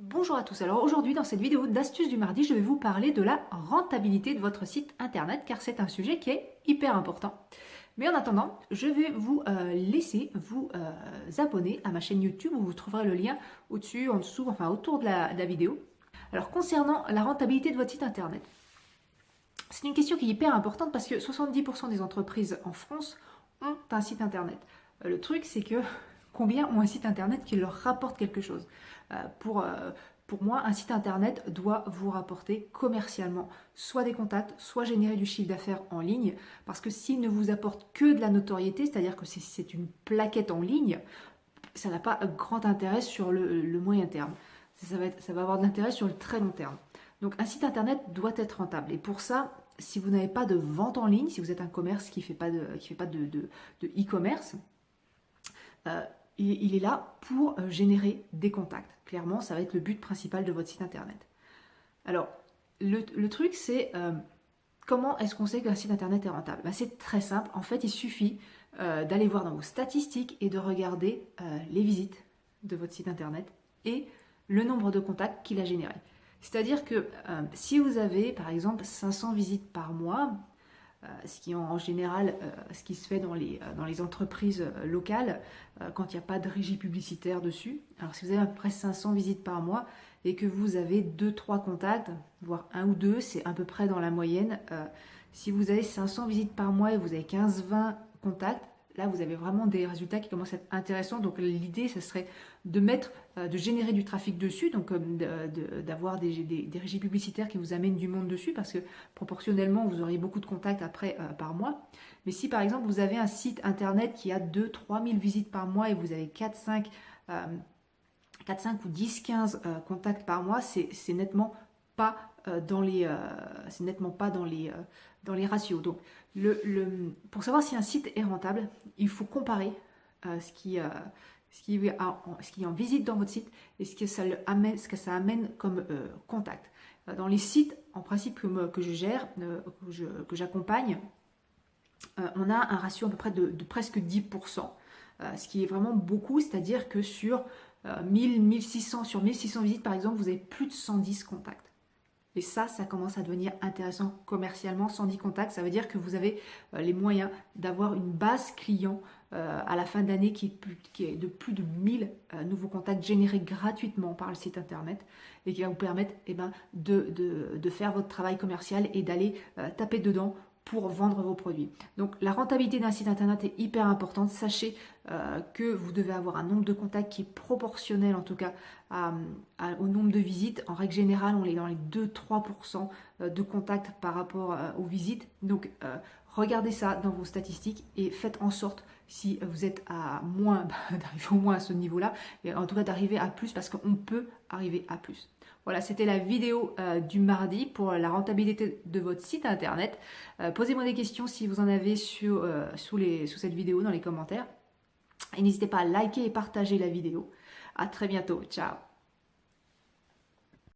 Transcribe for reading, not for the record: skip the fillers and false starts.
Bonjour à tous, alors aujourd'hui dans cette vidéo d'astuces du mardi, je vais vous parler de la rentabilité de votre site internet car c'est un sujet qui est hyper important. Mais en attendant, je vais vous laisser vous abonner à ma chaîne YouTube où vous trouverez le lien au-dessus, en dessous, enfin autour de la vidéo. Alors concernant la rentabilité de votre site internet, c'est une question qui est hyper importante parce que 70% des entreprises en France ont un site internet. Le truc c'est que combien ont un site internet qui leur rapporte quelque chose. Pour moi, un site internet doit vous rapporter commercialement soit des contacts, soit générer du chiffre d'affaires en ligne, parce que s'il ne vous apporte que de la notoriété, c'est-à-dire que c'est une plaquette en ligne, ça n'a pas grand intérêt sur le moyen terme. Ça va avoir de l'intérêt sur le très long terme. Donc un site internet doit être rentable. Et pour ça, si vous n'avez pas de vente en ligne, si vous êtes un commerce qui ne fait pas de e-commerce, euh, il est là pour générer des contacts. Clairement, ça va être le but principal de votre site internet. Alors, le truc, c'est comment est-ce qu'on sait qu'un site internet est rentable? C'est très simple. En fait, il suffit d'aller voir dans vos statistiques et de regarder les visites de votre site internet et le nombre de contacts qu'il a généré. C'est-à-dire que si vous avez, par exemple, 500 visites par mois, ce qui en général, ce qui se fait dans les entreprises locales, quand il n'y a pas de régie publicitaire dessus. Alors si vous avez à peu près 500 visites par mois et que vous avez 2-3 contacts, voire 1 ou 2, c'est à peu près dans la moyenne. Si vous avez 500 visites par mois et vous avez 15-20 contacts, là vous avez vraiment des résultats qui commencent à être intéressants. Donc l'idée, ce serait de générer du trafic dessus, donc d'avoir des régies publicitaires qui vous amènent du monde dessus, parce que proportionnellement, vous auriez beaucoup de contacts après par mois. Mais si par exemple, vous avez un site internet qui a 2-3 000 visites par mois et vous avez 4-5 ou 10-15 contacts par mois, c'est nettement pas dans les ratios. Donc, pour savoir si un site est rentable, il faut comparer ce qui est en visite dans votre site et ce que ça amène comme contact. Dans les sites, en principe, que je gère, que j'accompagne, on a un ratio à peu près de presque 10%, ce qui est vraiment beaucoup, c'est-à-dire que sur 1600 visites, par exemple, vous avez plus de 110 contacts. Et ça commence à devenir intéressant commercialement. 110 contacts, ça veut dire que vous avez les moyens d'avoir une base client à la fin de l'année qui est de plus de 1000 nouveaux contacts générés gratuitement par le site internet et qui va vous permettre de faire votre travail commercial et d'aller taper dedans pour vendre vos produits. Donc la rentabilité d'un site internet est hyper importante. Sachez que vous devez avoir un nombre de contacts qui est proportionnel en tout cas au nombre de visites. En règle générale, on est dans les 2-3% de contacts par rapport aux visites. Donc regardez ça dans vos statistiques et faites en sorte, si vous êtes à moins, d'arriver au moins à ce niveau-là, et en tout cas d'arriver à plus, parce qu'on peut arriver à plus. Voilà, c'était la vidéo du mardi pour la rentabilité de votre site internet. Posez-moi des questions si vous en avez sous cette vidéo dans les commentaires. Et n'hésitez pas à liker et partager la vidéo. À très bientôt. Ciao.